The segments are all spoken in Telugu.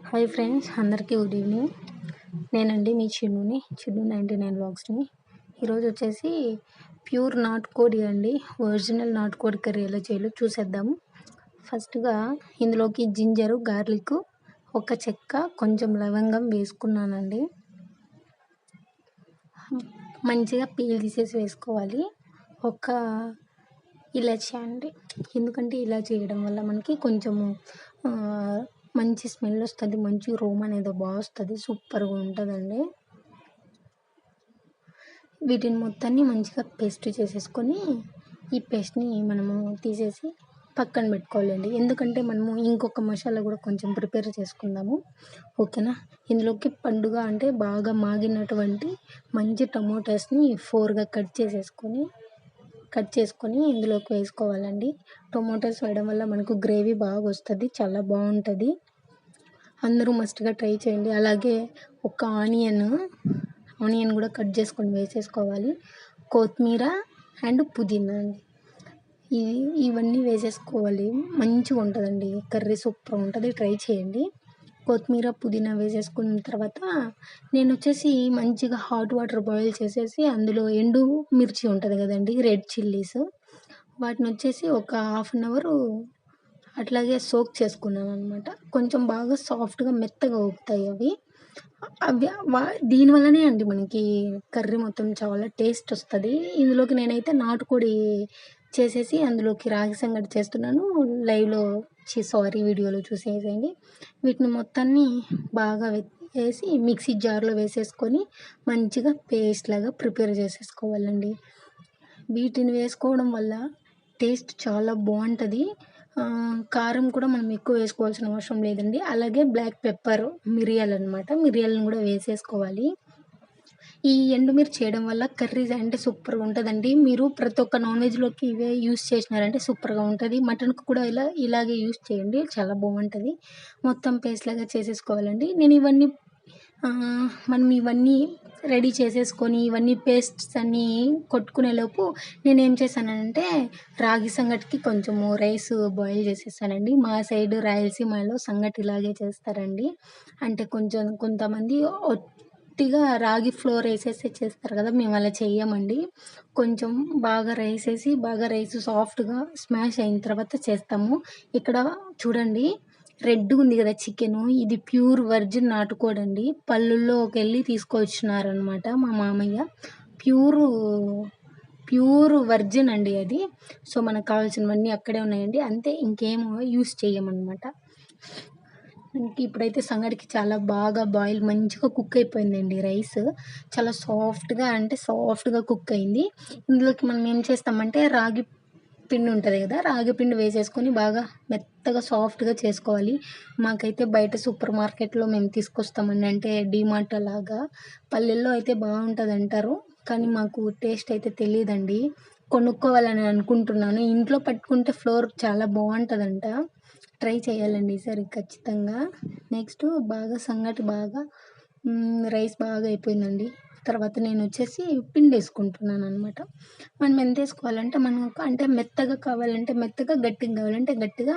హాయ్ ఫ్రెండ్స్, అందరికీ గుడ్ ఈవినింగ్. నేనండి మీ చిన్నుని, చిన్ను 99 వ్లాగ్స్ని. ఈరోజు వచ్చేసి ప్యూర్ నాటుకోడి అండి, ఒరిజినల్ నాటుకోడి కర్రీ ఎలా చేయాలో చూసేద్దాము. ఫస్ట్గా ఇందులోకి జింజరు, గార్లిక్, ఒక చెక్క, కొంచెం లవంగం వేసుకున్నానండి. మంచిగా పీల్ తీసేసి వేసుకోవాలి. ఒక ఇలాచి అండి, ఎందుకంటే ఇలా చేయడం వల్ల మనకి కొంచెము మంచి స్మెల్ వస్తుంది, మంచి రోమ్ అనేది బాగా వస్తుంది, సూపర్గా ఉంటుందండి. వీటిని మొత్తాన్ని మంచిగా పేస్ట్ చేసేసుకొని ఈ పేస్ట్ని మనము తీసేసి పక్కన పెట్టుకోవాలండి. ఎందుకంటే మనము ఇంకొక మసాలా కూడా కొంచెం ప్రిపేర్ చేసుకుందాము, ఓకేనా. ఇందులోకి పండుగ అంటే బాగా మాగినటువంటి మంచి టమోటాస్ని 4గా కట్ చేసుకొని ఇందులోకి వేసుకోవాలండి. టొమాటోస్ వేయడం వల్ల మనకు గ్రేవీ బాగా వస్తుంది, చాలా బాగుంటుంది. అందరూ మస్ట్గా ట్రై చేయండి. అలాగే ఒక ఆనియన్ కూడా కట్ చేసుకొని వేసేసుకోవాలి. కొత్తిమీర అండ్ పుదీనా అండి, ఇవన్నీ వేసేసుకోవాలి. మంచిగా ఉంటుందండి కర్రీ, సూపర్ ఉంటుంది, ట్రై చేయండి. కొత్తిమీర, పుదీనా వేసేసుకున్న తర్వాత నేను వచ్చేసి మంచిగా హాట్ వాటర్ బాయిల్ చేసేసి అందులో ఎండు మిర్చి ఉంటుంది కదండి, రెడ్ చిల్లీస్, వాటిని వచ్చేసి ఒక 1/2 అవర్ అట్లాగే సోక్ చేసుకున్నాను అనమాట. కొంచెం బాగా సాఫ్ట్గా మెత్తగా అవుతాయి అవి. దీనివల్లనే అండి మనకి కర్రీ మొత్తం చాలా టేస్ట్ వస్తుంది. ఇందులోకి నేనైతే నాటుకోడి చేసేసి అందులోకి రాగి సంగటి చేస్తున్నాను. వీడియోలో చూసేసేయండి. వీటిని మొత్తాన్ని బాగా వేసి మిక్సీ జార్లో వేసేసుకొని మంచిగా పేస్ట్ లాగా ప్రిపేర్ చేసేసుకోవాలండి. వీటిని వేసుకోవడం వల్ల టేస్ట్ చాలా బాగుంటుంది. కారం కూడా మనం ఎక్కువ వేసుకోవాల్సిన అవసరం లేదండి. అలాగే బ్లాక్ పెప్పర్, మిరియాలను కూడా వేసేసుకోవాలి. ఈ ఎండుమిర్చి చేయడం వల్ల కర్రీ అంటే సూపర్గా ఉంటుందండి. మీరు ప్రతి ఒక్క నాన్ వెజ్లోకి ఇవే యూస్ చేసినారంటే సూపర్గా ఉంటుంది. మటన్కి కూడా ఇలాగే యూస్ చేయండి, చాలా బాగుంటుంది. మొత్తం పేస్ట్ లాగా చేసేసుకోవాలండి. మనం ఇవన్నీ రెడీ చేసేసుకొని ఇవన్నీ పేస్ట్స్ అన్నీ కొట్టుకునేలోపు నేనేం చేశానంటే రాగి సంగటికి కొంచెము రైస్ బాయిల్ చేసేసానండి. మా సైడ్ రాయలసీమలో సంగటి ఇలాగే చేస్తారండి. అంటే కొంతమంది ఒట్టిగా రాగి ఫ్లోర్ వేసేసి చేస్తారు కదా, మేము అలా చెయ్యమండి. కొంచెం బాగా రైస్ సాఫ్ట్గా స్మాష్ అయిన తర్వాత చేస్తాము. ఇక్కడ చూడండి, రెడ్గా ఉంది కదా చికెను, ఇది ప్యూర్ వర్జిన్ నాటుకోడండి. పళ్ళుల్లోకి వెళ్ళి తీసుకొచ్చినారనమాట మా మామయ్య. ప్యూర్ వర్జిన్ అండి అది. సో మనకు కావాల్సినవన్నీ అక్కడే ఉన్నాయండి, అంతే, ఇంకేమో యూస్ చేయమన్నమాట. ఇప్పుడైతే సంగడికి చాలా బాగా మంచిగా కుక్ అయిపోయిందండి. రైస్ చాలా సాఫ్ట్గా కుక్ అయింది. ఇందులోకి మనం ఏం చేస్తామంటే రాగి పిండి ఉంటుంది కదా, రాగి పిండి వేసేసుకొని బాగా మెత్తగా సాఫ్ట్గా చేసుకోవాలి. మాకైతే బయట సూపర్ మార్కెట్లో మేము తీసుకొస్తామండి, అంటే డీమార్ట్ అలాగా. పల్లెల్లో అయితే బాగుంటుంది అంటారు, కానీ మాకు టేస్ట్ అయితే తెలియదండి. కొనుక్కోవాలని అనుకుంటున్నాను. ఇంట్లో పట్టుకుంటే ఫ్లోర్ చాలా బాగుంటుందంట, ట్రై చేయాలండి ఈసారి ఖచ్చితంగా. నెక్స్ట్ సంగటి రైస్ బాగా అయిపోయిందండి. తర్వాత నేను వచ్చేసి పిండి వేసుకుంటున్నాను అనమాట. మనం ఎంత వేసుకోవాలంటే మనకు అంటే మెత్తగా కావాలంటే మెత్తగా, గట్టిగా కావాలంటే గట్టిగా,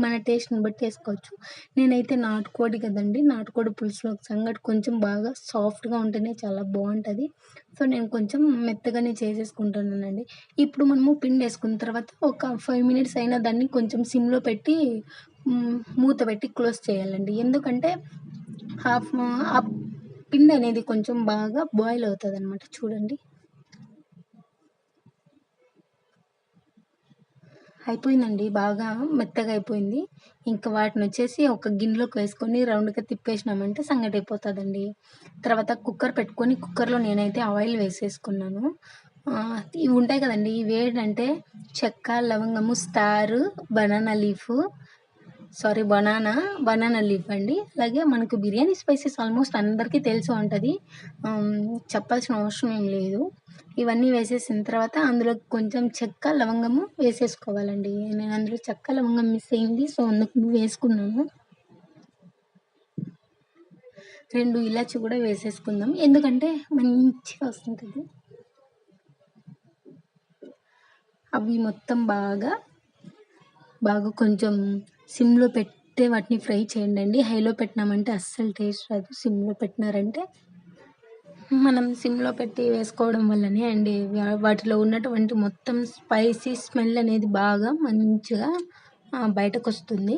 మన టేస్ట్ని బట్టి వేసుకోవచ్చు. నేనైతే నాటుకోడి కదండి, నాటుకోడి పులుసులో సంగటి కొంచెం బాగా సాఫ్ట్గా ఉంటేనే చాలా బాగుంటుంది. సో నేను కొంచెం మెత్తగానే చేసేసుకుంటున్నానండి. ఇప్పుడు మనము పిండి వేసుకున్న తర్వాత ఒక 5 మినిట్స్ అయినా దాన్ని కొంచెం సిమ్లో పెట్టి మూత పెట్టి క్లోజ్ చేయాలండి. ఎందుకంటే ఆ పిండి అనేది కొంచెం బాగా బాయిల్ అవుతుంది అనమాట. చూడండి, అయిపోయిందండి, బాగా మెత్తగా అయిపోయింది. ఇంకా వాటిని వచ్చేసి ఒక గిన్నెలోకి వేసుకొని రౌండ్గా తిప్పేసినామంటే సంగటి అయిపోతుందండి. తర్వాత కుక్కర్ పెట్టుకొని కుక్కర్లో నేనైతే ఆయిల్ వేసేసుకున్నాను. ఇవి ఉంటాయి కదండి, ఇవి ఏంటంటే చెక్క, లవంగము, స్టార్, బనానా లీఫ్ అండి. అలాగే మనకు బిర్యానీ స్పైసెస్ ఆల్మోస్ట్ అందరికీ తెలిసి ఉంటుంది, చెప్పాల్సిన అవసరం ఏం లేదు. ఇవన్నీ వేసేసిన తర్వాత అందులో కొంచెం చెక్క, లవంగము వేసేసుకోవాలండి. నేను అందులో చెక్క, లవంగం మిస్ అయింది, సో అందుకు వేసుకున్నాను. 2 ఇలాచి కూడా వేసేసుకుందాం, ఎందుకంటే మంచిగా వస్తుంటుంది. అవి మొత్తం బాగా కొంచెం సిమ్లో కుదిరితే వాటిని ఫ్రై చేయండి. హైలో పెట్టినామంటే అస్సలు టేస్ట్ రాదు. సిమ్‌లో పెట్టినారంటే మనం సిమ్‌లో పెట్టి వేసుకోవడం వల్లనే అండి వాటిలో ఉన్నటువంటి మొత్తం స్పైసీ స్మెల్ అనేది బాగా మంచిగా బయటకొస్తుంది.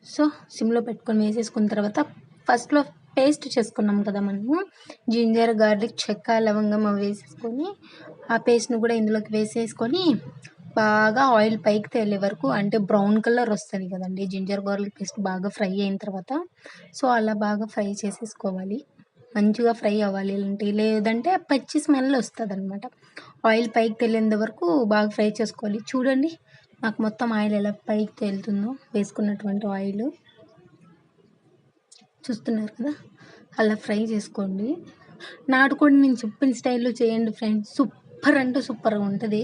సో, సిమ్‌లో పెట్టుకొని వేసేసుకున్న తర్వాత ఫస్ట్‌లో పేస్ట్ చేసుకున్నాం కదా మనము. జింజర్, గార్లిక్, చెక్క, లవంగం అవి వేసేసుకొని ఆ పేస్ట్‌ని కూడా ఇందులోకి వేసేసుకొని బాగా ఆయిల్ పైకి తేలే వరకు అంటే బ్రౌన్ కలర్ వస్తది కదండీ! జింజర్ గార్లిక్ పేస్ట్ బాగా ఫ్రై అయిన తర్వాత. సో, అలా బాగా ఫ్రై చేసేసుకోవాలి. మంచిగా ఫ్రై అవ్వాలి లేదంటే పచ్చి స్మెల్ వస్తదనమాట. ఆయిల్ పైకి తేలేంత వరకు బాగా ఫ్రై చేసుకోవాలి. చూడండి నాకు మొత్తం ఆయిల్ ఎలా పైకి తేలుతుందో వేసుకున్నటువంటి ఆయిలు. చూస్తున్నారు కదా! అలా ఫ్రై చేసుకోండి. నాటుకోడి నేను చెప్పిన స్టైల్‌లో చేయండి ఫ్రెండ్స్. సూపర్ అంటే సూపర్‌గా ఉంటది.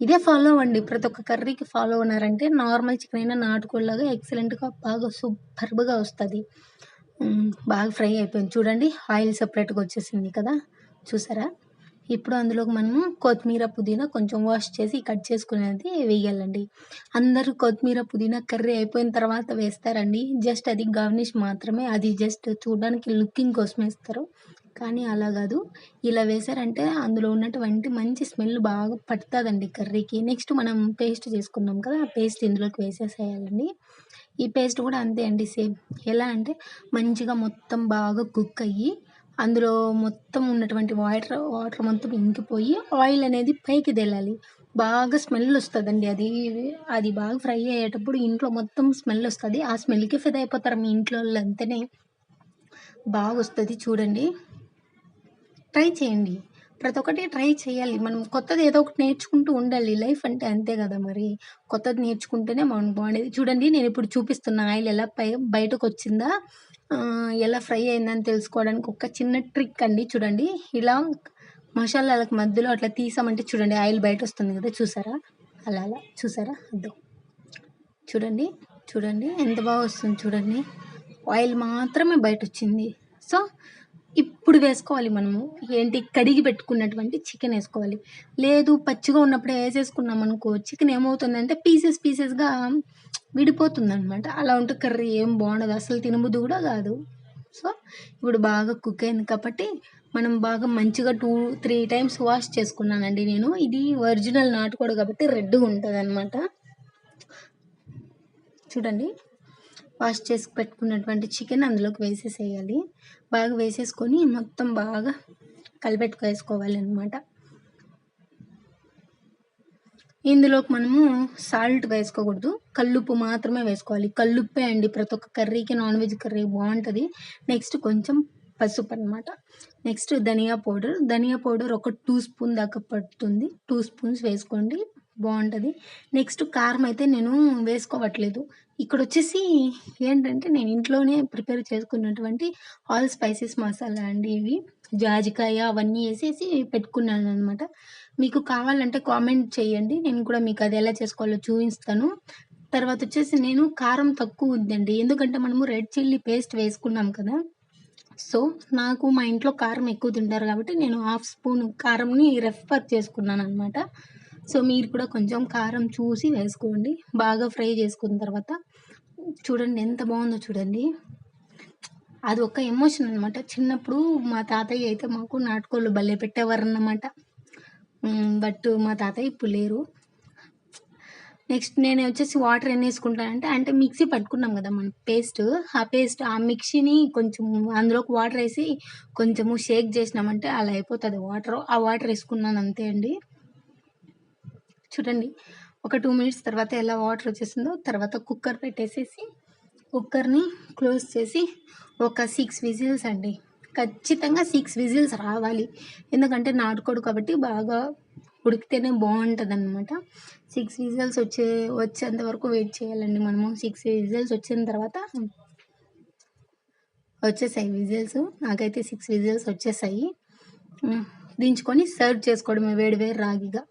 ఇదే ఫాలో అవ్వండి. ప్రతి ఒక్క కర్రీకి ఫాలో అవ్వనారంటే నార్మల్ చికెన్ అయినా నాటుకోడిలాగా ఎక్సలెంట్‌గా బాగా సూపర్బ్‌గా వస్తది. బాగా ఫ్రై అయిపోయింది చూడండి. ఆయిల్ సెపరేట్‌గా వచ్చేసింది కదా! చూసారా? ఇప్పుడు అందులోకి మనము కొత్తిమీర, పుదీనా కొంచెం వాష్ చేసి కట్ చేసుకునేది వేయాలండి. అందరూ కొత్తిమీర, పుదీనా కర్రీ అయిపోయిన తర్వాత వేస్తారండి. జస్ట్ అది గార్నిష్ మాత్రమే. అది జస్ట్ చూడడానికి లుకింగ్ కోసం ఏస్తారు. కానీ అలా గాదు. ఇలా వేశారంటే అందులో ఉన్నటువంటి మంచి స్మెల్ బాగా పడతదండి కర్రీకి. నెక్స్ట్ మనం పేస్ట్ చేసుకున్నాం కదా! ఆ పేస్ట్ ఇందులోకి వేసేసేయాలండి. ఈ పేస్ట్ కూడా అంతే అండి సేమ్. ఎలా అంటే మంచిగా మొత్తం బాగా కుక్ అయ్యి అందులో మొత్తం ఉన్నటువంటి వాటర్ మొత్తం ఇంకిపోయి ఆయిల్ అనేది పైకి తేలాలి. బాగా స్మెల్ వస్తదండి అది. అది బాగా ఫ్రై అయ్యేటప్పుడు ఇంట్లో మొత్తం స్మెల్ వస్తది. ఆ స్మెల్‌కి ఫిదా అయిపోతారు మీ ఇంట్లోళ్ళంతనే. బాగొస్తది చూడండి. ట్రై చేయండి. ప్రతి ఒక్కటి ట్రై చేయాలి. మనం కొత్తది ఏదో ఒకటి నేర్చుకుంటూ ఉండాలి. లైఫ్ అంటే అంతే గదా మరి. కొత్తది నేర్చుకుంటేనే మనం బాగుండేది. చూడండి నేనిప్పుడు చూపిస్తున్న ఆయిల్ ఎలా బయటకొచ్చిందా ఎలా ఫ్రై అయిందని తెలుసుకోవడానికి ఒక చిన్న ట్రిక్ అండి చూడండి. ఇలా మసాలాలకు మధ్యలో అట్లా తీసామంటే చూడండి ఆయిల్ బయటొస్తుంది గదా! చూసారా? అలా అలా చూసారా? అద్దో. చూడండి. చూడండి ఎంత బాగా వస్తుంది చూడండి. ఆయిల్ మాత్రమే బయటొచ్చింది. సో, ఇప్పుడు వేసుకోవాలి మనము. ఏంటి కడిగి పెట్టుకున్నటువంటి చికెన్ ఏసుకోవాలి. లేదు పచ్చిగా ఉన్నప్పుడే ఏసేసుకున్నామనుకో చికెన్ ఏమవుతుందంటే పీసెస్‌గా విడిపోతుందనమాట. అలా ఉంటే కర్రీ ఏం బావుండదు. అసలు తినబుద్ధి గూడా గాదు. సో, ఇప్పుడు బాగా కుక్ అయింది కాబట్టి మనం బాగా మంచిగా 2, 3 టైమ్స్ వాష్ చేసుకున్నానండి నేను. ఇది ఒరిజినల్ నాటుకోడి కాబట్టి రెడ్‌గా ఉంటదనమాట. చూడండి. వాష్ చేసి పెట్టుకున్నటువంటి చికెన్ అందులోకి వేసేసేయాలి. బాగా వేసేసుకొని మొత్తం బాగా కలిపెట్టుకేసుకోవాలనమాట. ఇందులోకి మనము సాల్ట్ వేసుకోకూడదు. కల్లుప్పు మాత్రమే వేసుకోవాలి. కల్లుప్పే అండి ప్రతి ఒక్క కర్రీకి నాన్ వెజ్ కర్రీ బావుంటది. నెక్స్ట్ కొంచెం పసుపనమాట. నెక్స్ట్ ధనియా పౌడర్ ఒక 2 స్పూన్ దాకా పడుతుంది. 2 స్పూన్స్ వేసుకోండి బావుంటది. నెక్స్ట్ కారం అయితే నేను వేసుకోవట్లేదు. ఇక్కడొచ్చేసి ఏంటంటే నేను ఇంట్లోనే ప్రిపేర్ చేసుకున్నటువంటి ఆల్ స్పైసెస్ మసాలా అండి ఇవి. జాజికాయ అవన్నీ ఏసేసి పెట్టుకున్నాననమాట. మీకు కావాలంటే కామెంట్ చేయండి. నేను కూడా మీకు అది ఎలా చేసుకోవాలో చూపిస్తాను. తర్వాతొచ్చేసి నేను కారం తక్కువ ఉందండి. ఎందుకంటే మనము రెడ్ చిల్లీ పేస్ట్ వేసుకున్నాం కదా! సో, నాకు మా ఇంట్లో కారం ఎక్కువ తింటారు కాబట్టి నేను హాఫ్ స్పూన్ కారంని రెఫర్ చేసుకున్నాననమాట. సో, మీరు కూడా కొంచెం కారం చూసి వేసుకోండి. బాగా ఫ్రై చేసుకున్న తర్వాత చూడండి ఎంత బావుందో చూడండి. అది ఒక ఎమోషన్ అనమాట. చిన్నప్పుడు మా తాతయ్య అయితే మాకు నాటుకోళ్ళు భలే పెట్టేవారన్నమాట. బట్ మా తాతయ్య ఇప్పుడు లేరు. నెక్స్ట్ నేను వచ్చేసి వాటర్ ఎన్నేసుకుంటానంటే అంటే మిక్సీ పట్టుకున్నాం గదా మనం ఆ మిక్సీని కొంచెం అందులోకి వాటరేసి కొంచెము షేక్ జేసినామంటే అలా అయిపోతది వాటరు. ఆ వాటర్ ఏసుకున్నాను అంతే అండి. చూడండి. ఒక 2 మినిట్స్ తర్వాత ఎలా వాటర్ వచ్చేసిందో తర్వాత కుక్కర్ పెట్టేసేసి కుక్కర్‌ని క్లోజ్ చేసి ఒక 6 విజిల్స్ అండి. ఖచ్చితంగా 6 విజిల్స్ రావాలి. ఎందుకంటే నాటుకోడి కాబట్టి బాగా ఉడికితేనే బావుంటదనమాట. 6 విజిల్స్ వచ్చేంత వరకు వెయిట్ చేయాలండి మనము. 6 విజిల్స్ వచ్చిన తర్వాత వచ్చేసాయి విజిల్స్. నాకైతే 6 విజిల్స్ వచ్చేసాయి. దించుకొని సర్వ్ చేసుకోవడమే వేడి వేడి రాగిగా.